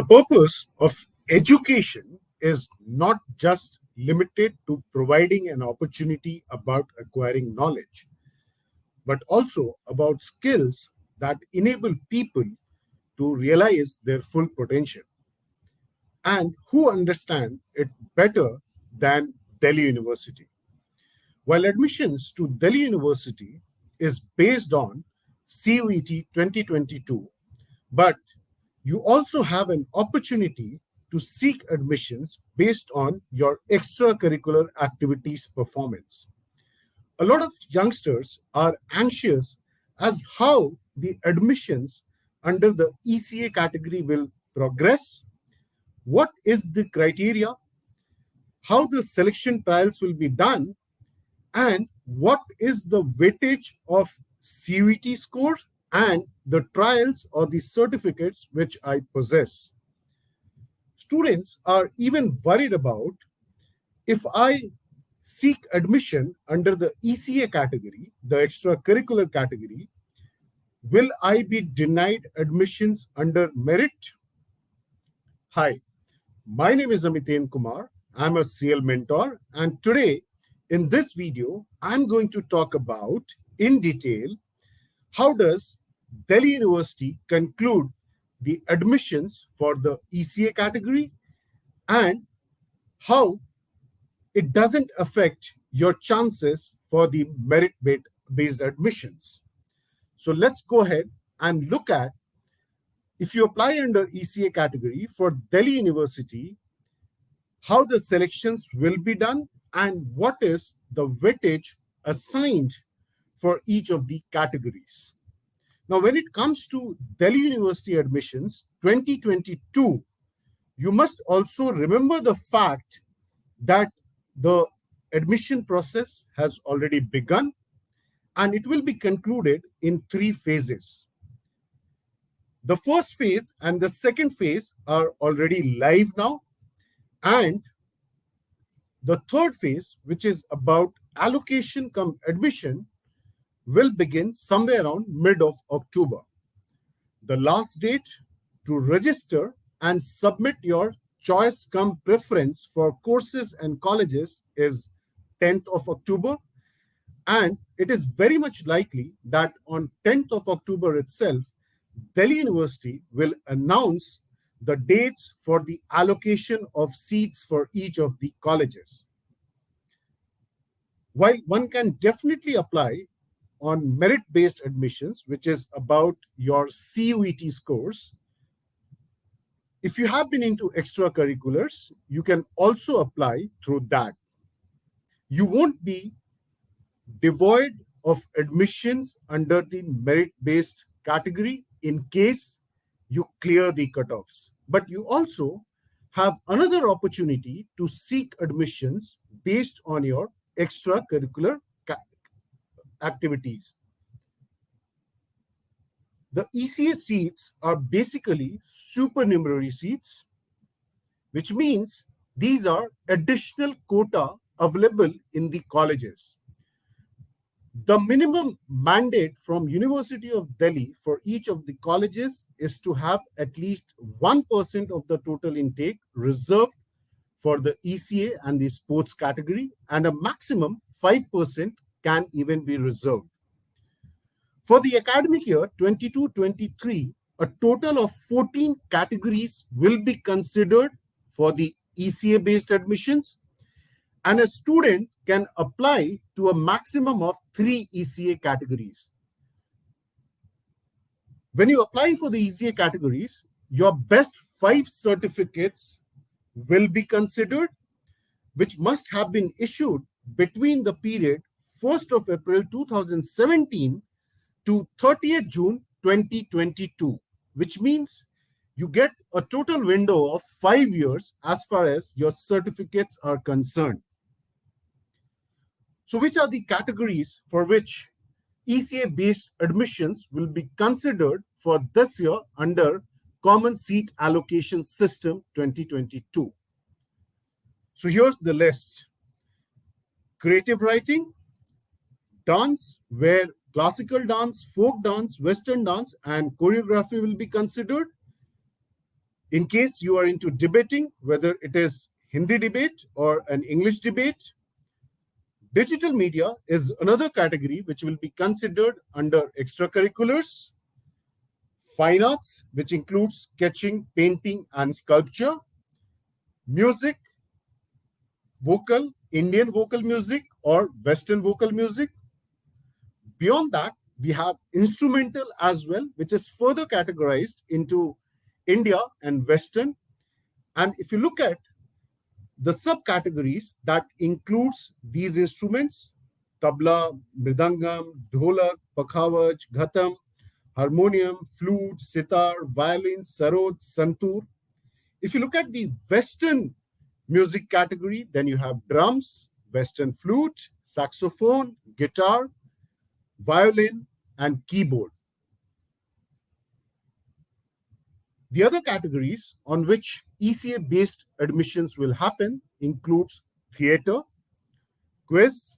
purpose of education is not just limited to providing an opportunity about acquiring knowledge, but also about skills that enable people to realize their full potential and who understand it better than Delhi University. While admissions to Delhi University is based on CUET 2022, but you also have an opportunity to seek admissions based on your extracurricular activities performance. A lot of youngsters are anxious as how the admissions under the ECA category will progress, what is the criteria, how the selection trials will be done, and what is the weightage of CUET score and the trials or the certificates which I possess. Students are even worried about if I seek admission under the ECA category, the extracurricular category, will I be denied admissions under merit? Hi, my name is Amitendra Kumar. I'm a CL mentor, and today in this video, I'm going to talk about in detail how does Delhi University conclude the admissions for the ECA category and how it doesn't affect your chances for the merit-based admissions. So let's go ahead and look at if you apply under ECA category for Delhi University, how the selections will be done and what is the weightage assigned for each of the categories. Now, when it comes to Delhi University admissions 2022, you must also remember the fact that the admission process has already begun and it will be concluded in 3 phases. The first phase and the second phase are already live now, and the third phase, which is about allocation cum admission, will begin somewhere around mid of October. The last date to register and submit your choice cum preference for courses and colleges is 10th of October. And it is very much likely that on 10th of October itself, Delhi University will announce the dates for the allocation of seats for each of the colleges. While one can definitely apply on merit-based admissions, which is about your CUET scores, if you have been into extracurriculars, you can also apply through that. You won't be devoid of admissions under the merit-based category in case you clear the cutoffs. But you also have another opportunity to seek admissions based on your extracurricular activities. The ECA seats are basically supernumerary seats, which means these are additional quota available in the colleges. The minimum mandate from University of Delhi for each of the colleges is to have at least 1% of the total intake reserved for the ECA and the sports category, and a maximum 5% can even be reserved. For the academic year 22-23, a total of 14 categories will be considered for the ECA-based admissions, and a student can apply to a maximum of 3 ECA categories. When you apply for the ECA categories, your best 5 certificates will be considered, which must have been issued between the period 1st of April 2017 to 30th June 2022, which means you get a total window of 5 years as far as your certificates are concerned. So which are the categories for which ECA-based admissions will be considered for this year under Common Seat Allocation System 2022? So here's the list. Creative writing, dance, where classical dance, folk dance, Western dance, and choreography will be considered. In case you are into debating, whether it is Hindi debate or an English debate, digital media is another category which will be considered under extracurriculars, fine arts, which includes sketching, painting, and sculpture, music, vocal, Indian vocal music or Western vocal music. Beyond that, we have instrumental as well, which is further categorized into India and Western. And if you look at the subcategories that includes these instruments, tabla, mridangam, dholak, pakhavaj, ghatam, harmonium, flute, sitar, violin, sarod, santur. If you look at the Western music category, then you have drums, Western flute, saxophone, guitar, violin, and keyboard. The other categories on which ECA-based admissions will happen includes theatre, quiz,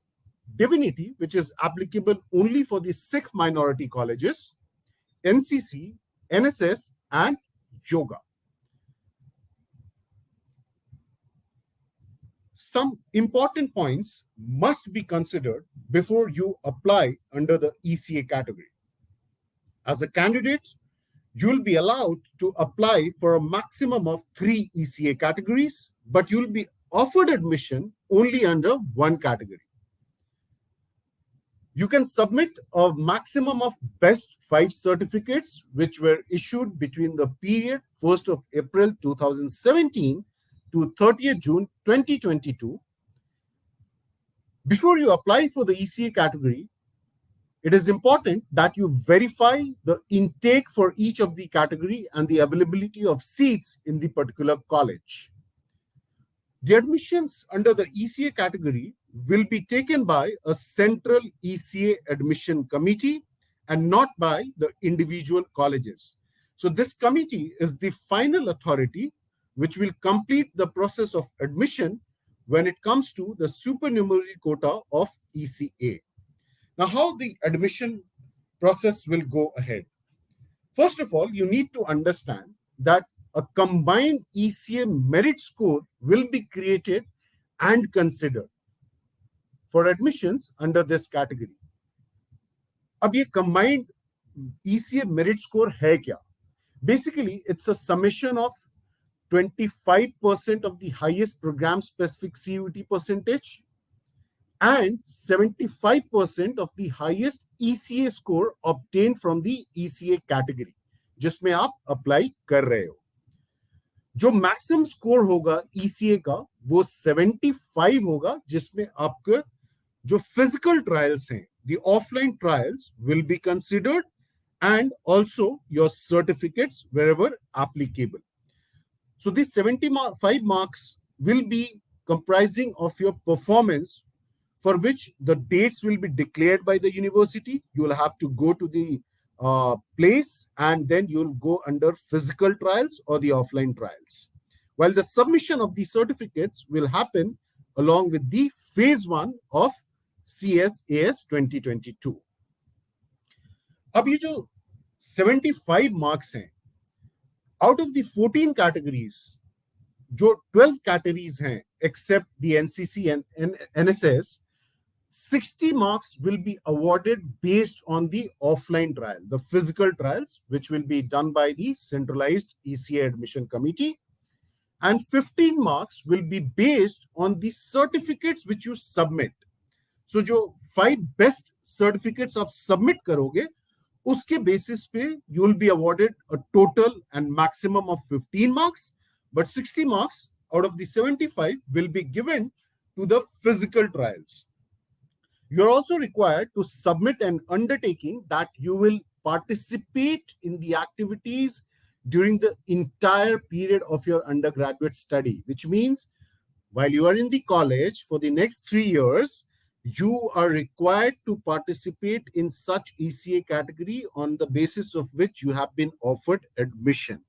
divinity, which is applicable only for the Sikh minority colleges, NCC, NSS, and yoga. Some important points must be considered before you apply under the ECA category. As a candidate, you'll be allowed to apply for a maximum of 3 ECA categories, but you'll be offered admission only under one category. You can submit a maximum of best 5 certificates which were issued between the period 1st of April 2017 to 30th June 2022. Before you apply for the ECA category, it is important that you verify the intake for each of the category and the availability of seats in the particular college. The admissions under the ECA category will be taken by a central ECA admission committee and not by the individual colleges. So this committee is the final authority which will complete the process of admission when it comes to the supernumerary quota of ECA. Now, how the admission process will go ahead? First of all, you need to understand that a combined ECA merit score will be created and considered for admissions under this category. अब ये combined ECA merit score है क्या? Basically, it's a summation of 25% of the highest program specific CUET percentage and 75% of the highest ECA score obtained from the ECA category, जिसमें आप apply कर रहे हो. जो maximum score होगा ECA का, वो 75 होगा, जिसमें आपके जो physical trials हैं, the offline trials will be considered and also your certificates wherever applicable. So these 75 marks will be comprising of your performance, for which the dates will be declared by the university. You will have to go to the place and then you'll go under physical trials or the offline trials. While the submission of the certificates will happen along with the phase 1 of CSAS 2022. अब ये जो 75 marks हैं, out of the 14 categories, जो 12 categories हैं, except the NCC and NSS, 60 marks will be awarded based on the offline trial, the physical trials, which will be done by the centralized ECA admission committee. And 15 marks will be based on the certificates which you submit. So, जो 5 best certificates आप submit करोगे, उसके basis पे you will be awarded a total and maximum of 15 marks, but 60 marks out of the 75 will be given to the physical trials. You are also required to submit an undertaking that you will participate in the activities during the entire period of your undergraduate study, which means while you are in the college for the next 3 years, you are required to participate in such ECA category on the basis of which you have been offered admission.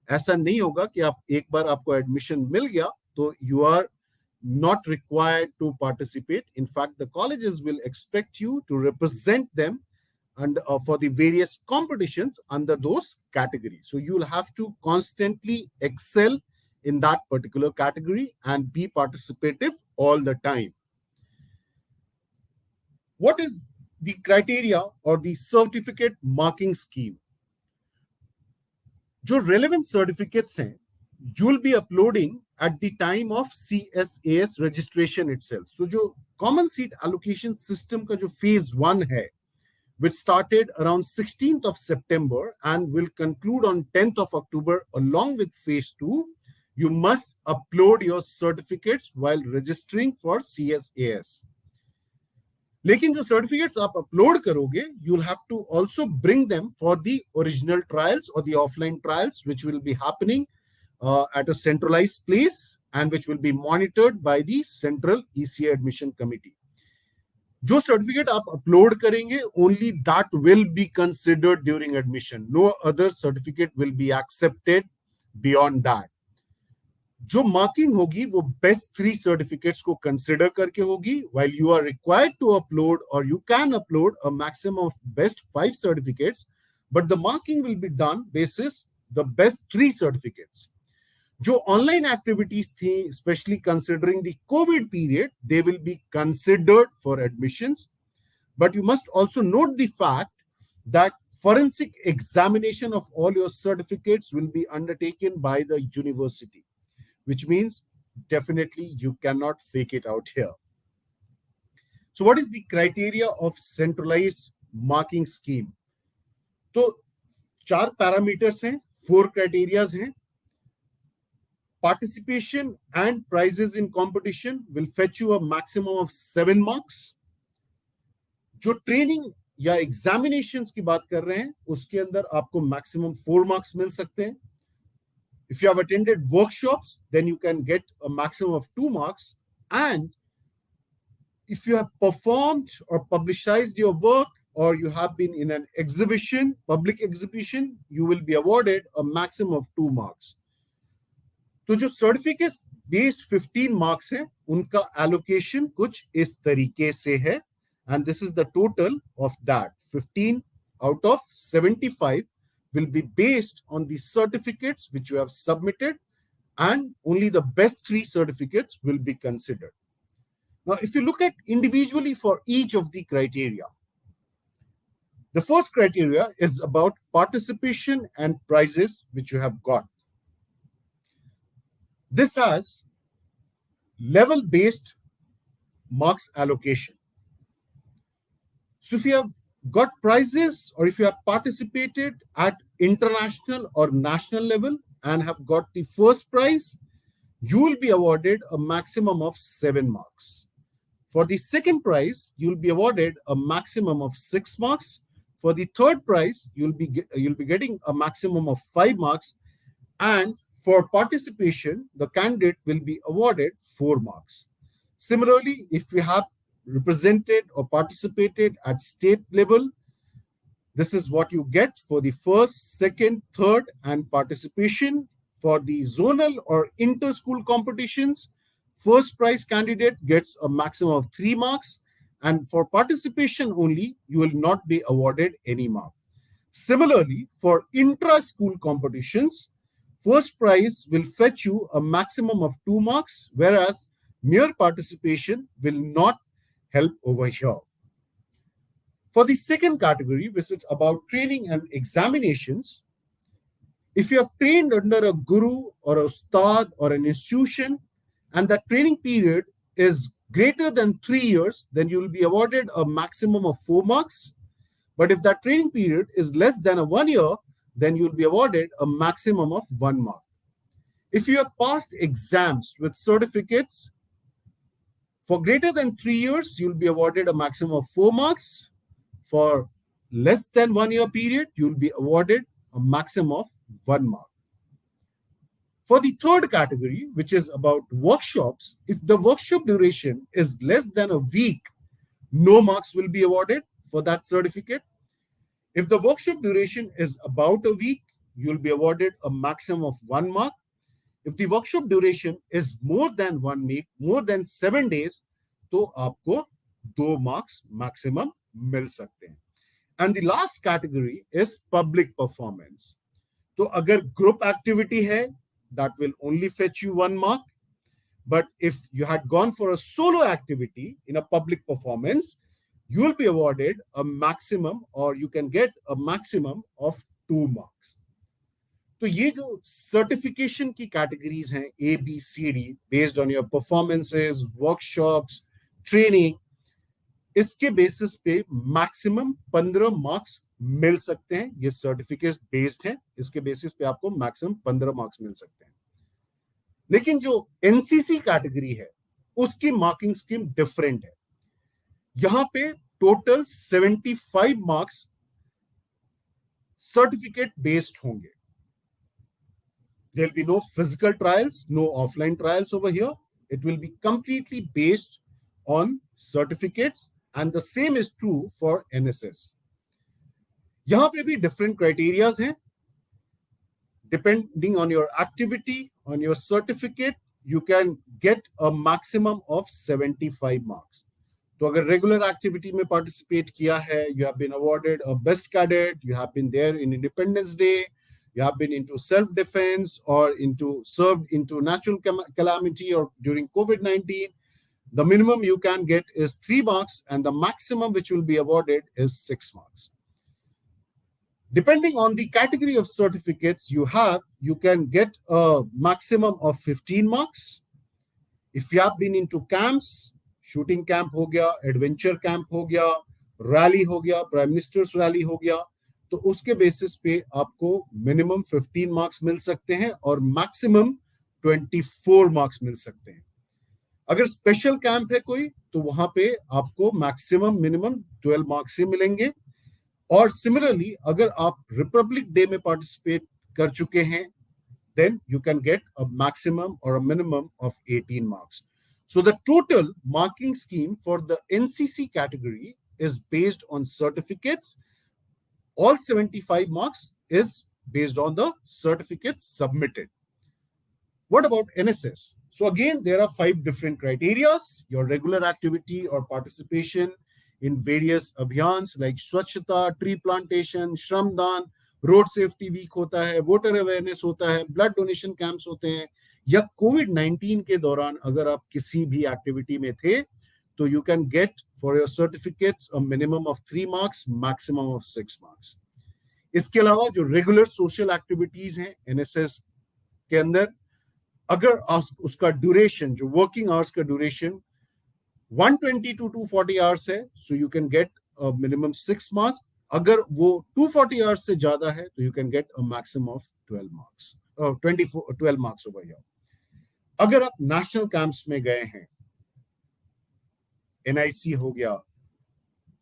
ऐसा नहीं होगा कि आप एक बार आपको admission मिल गया तो you are not required to participate. In fact, the colleges will expect you to represent them and for the various competitions under those categories. So you'll have to constantly excel in that particular category and be participative all the time. What is the criteria or the certificate marking scheme? जो relevant certificates हैं, you'll be uploading at the time of CSAS registration itself. So जो common seat allocation system का जो phase 1 है, which started around 16th of September and will conclude on 10th of October along with phase 2, you must upload your certificates while registering for CSAS. लेकिन जो certificates आप upload करोगे, you'll have to also bring them for the original trials or the offline trials, which will be happening at a centralized place and which will be monitored by the Central ECA Admission Committee. जो certificate आप upload करेंगे, only that will be considered during admission. No other certificate will be accepted beyond that. जो marking होगी वो best 3 certificates को consider करके होगी, while you are required to upload or you can upload a maximum of best 5 certificates, but the marking will be done basis the best 3 certificates. जो online activities थी, especially considering the COVID period, they will be considered for admissions, but you must also note the fact that forensic examination of all your certificates will be undertaken by the university, which means definitely you cannot fake it out here. So what is the criteria of centralized marking scheme? तो 4 parameters हैं, 4 criterias हैं. Participation and prizes in competition will fetch you a maximum of 7 marks. जो training या examinations की बात कर रहे हैं, उसके अंदर आपको मैक्सिमम 4 मार्क्स मिल सकते हैं. If you have attended workshops, then you can get a maximum of 2 marks. And if you have performed or publicized your work, or you have been in an exhibition, public exhibition, you will be awarded a maximum of 2 marks. तो जो certificate based 15 marks है, उनका allocation कुछ इस तरीके से है, and this is the total of that. 15 out of 75 will be based on the certificates which you have submitted, and only the best 3 certificates will be considered. Now, if you look at individually for each of the criteria, the first criteria is about participation and prizes which you have got. This has level-based marks allocation. So if you have got prizes or if you have participated at international or national level and have got the first prize, you will be awarded a maximum of 7 marks. For the second prize, you will be awarded a maximum of 6 marks. For the third prize, you'll be getting a maximum of 5 marks. And for participation, the candidate will be awarded 4 marks. Similarly, if you have represented or participated at state level, this is what you get for the first, second, third, and participation. For the zonal or inter-school competitions, first prize candidate gets a maximum of 3 marks, and for participation only, you will not be awarded any mark. Similarly, for intra-school competitions, first prize will fetch you a maximum of 2 marks, whereas mere participation will not help over here. For the second category, which is about training and examinations, if you have trained under a guru or a ustad or an institution, and that training period is greater than 3 years, then you will be awarded a maximum of 4 marks. But if that training period is less than 1 year, then you'll be awarded a maximum of 1 mark. If you have passed exams with certificates for greater than 3 years, you'll be awarded a maximum of 4 marks. For less than 1 year period, you'll be awarded a maximum of 1 mark. For the third category, which is about workshops, if the workshop duration is less than a week, no marks will be awarded for that certificate. If the workshop duration is about a week, you'll be awarded a maximum of 1 mark. If the workshop duration is more than 1 week, more than 7 days, तो आपको 2 marks maximum मिल सकते हैं. And the last category is public performance. तो अगर group activity है, that will only fetch you 1 mark. But if you had gone for a solo activity in a public performance, you will be awarded a maximum, or you can get a maximum of 2 marks. तो ये जो certification की categories हैं ABCD based on your performances, workshops, training, इसके basis पे maximum 15 marks मिल सकते हैं. ये सर्टिफिकेट बेस्ड है, इसके बेसिस पे आपको मैक्सिमम 15 मार्क्स मिल सकते हैं. लेकिन जो एनसीसी कैटेगरी है उसकी मार्किंग स्कीम डिफरेंट है. यहां पे टोटल 75 मार्क्स सर्टिफिकेट बेस्ड होंगे. There'll be no physical trials, no offline trials over here. It will be completely based on certificates, and the same is true for NSS. यहाँ पे भी different criteria हैं. Depending on your activity, on your certificate, you can get a maximum of 75 marks. तो अगर regular activity में participate किया है, you have been awarded a best cadet, you have been there in Independence Day, you have been into self-defense or served into natural calamity or during COVID-19, the minimum you can get is 3 marks and the maximum which will be awarded is 6 marks. Depending on the category of certificates you have, you can get a maximum of 15 marks. If you have been into camps, shooting camp हो गया, adventure camp हो गया, rally हो गया, Prime Minister's rally हो गया, तो उसके बेसिस पे आपको मिनिमम 15 मार्क्स मिल सकते हैं और मैक्सिमम 24 मार्क्स मिल सकते हैं. अगर स्पेशल कैंप है कोई, तो वहां पे आपको मैक्सिमम मिनिमम 12 मार्क्स ही मिलेंगे. और सिमिलरली अगर आप रिपब्लिक डे में पार्टिसिपेट कर चुके हैं, then you can get a maximum or a minimum of 18 marks. So the total marking scheme for the NCC category is based on certificates. All 75 marks is based on the certificates submitted. What about NSS? So again, there are 5 different criteria. Your regular activity or participation in various abhiyans like Swachhata, tree plantation, Shramdan, road safety week होता है, voter awareness होता है, blood donation camps होते हैं, या कोविड-19 के दौरान अगर आप किसी भी एक्टिविटी में थे, तो you can get for your certificates a minimum of 3 marks, maximum of 6 marks. इसके अलावा जो रेगुलर सोशल एक्टिविटीज हैं एनएसएस के अंदर, अगर उसका ड्यूरेशन, जो वर्किंग आवर्स का ड्यूरेशन 120 to 240 आवर्स है, so you can get minimum 6 marks. अगर वो 240 आवर्स से ज्यादा है, तो you can get a maximum of 12 marks, 12 marks over here. अगर आप नेशनल कैंप्स में गए हैं, एनआईसी हो गया,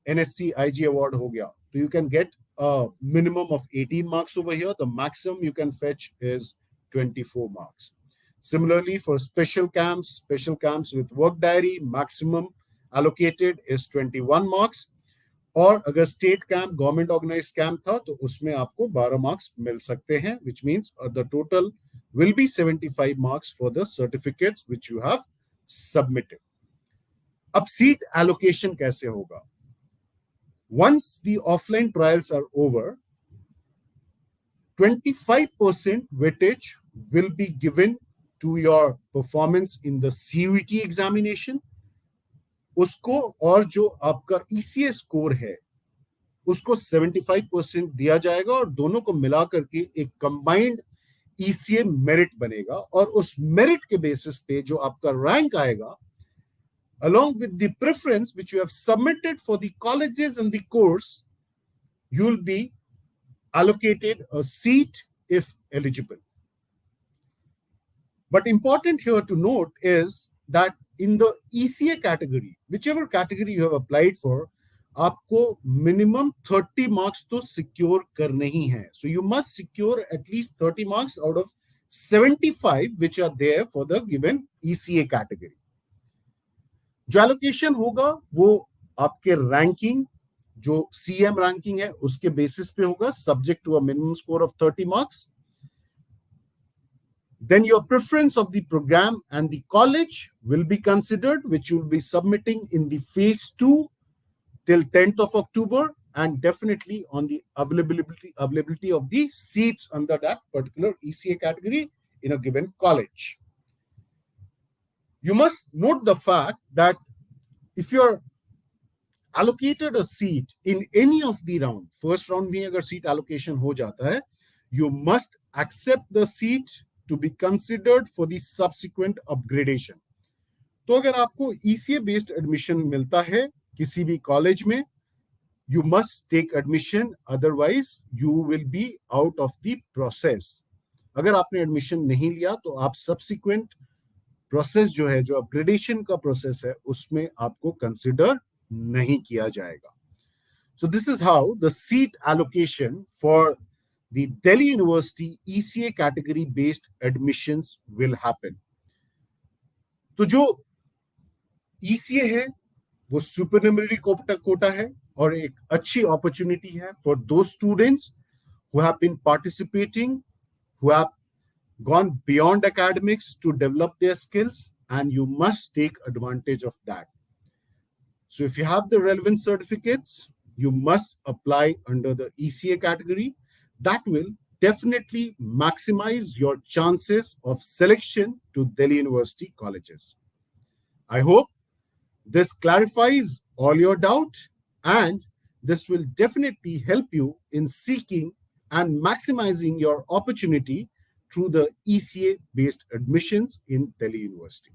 एनएससी आईजी अवार्ड हो गया, तो you can get a minimum of 18 marks over here. The maximum you can fetch is 24 marks. Similarly, for special camps with work diary, maximum allocated is 21 marks. और अगर state camp, government organized camp था, तो उसमें आपको 12 marks मिल सकते हैं, which means the total will be 75 marks for the certificates which you have submitted. अब seat allocation कैसे होगा? Once the offline trials are over, 25% weightage will be given to your performance in the CUET examination. उसको और जो आपका ECA score है, उसको 75% दिया जाएगा और दोनों को मिला करके एक कंबाइंड ECA मेरिट बनेगा. और उस मेरिट के बेसिस पे जो आपका रैंक आएगा, along with the preference which you have submitted for the colleges and the course, you will be allocated a seat if eligible. But important here to note is that in the ECA category, whichever category you have applied for, आपको minimum 30 marks तो secure करने ही हैं. So you must secure at least 30 marks out of 75 which are there for the given ECA category. जो allocation होगा वो आपके ranking, जो CM ranking है, उसके basis पे होगा, subject to a minimum score of 30 marks. Then your preference of the program and the college will be considered, which you will be submitting in the phase 2 till 10th of October. and definitely on the availability of the seats under that particular ECA category in a given college. You must note the fact that if you're allocated a seat in any of the round, first round में अगर seat allocation हो जाता है, you must accept the seat to be considered for the subsequent upgradation. तो अगर आपको ECA based admission मिलता है किसी भी कॉलेज में, you must take admission, otherwise you will be out of the process. अगर आपने एडमिशन नहीं लिया तो आप subsequent प्रोसेस जो है, जो अपग्रेडेशन का प्रोसेस है, उसमें आपको कंसिडर नहीं किया जाएगा. So this is how the seat allocation for the Delhi University ECA category based admissions will happen. तो जो ECA है वो सुपरन्यूमरी कोटा है और एक अच्छी अपॉर्चुनिटी है for those students who have been participating, who have gone beyond academics to develop their skills, and you must take advantage of that. So if you have the relevant certificates, you must apply under the ECA category. That will definitely maximize your chances of selection to Delhi University colleges. I hope this clarifies all your doubt, and this will definitely help you in seeking and maximizing your opportunity through the ECA based admissions in Delhi University.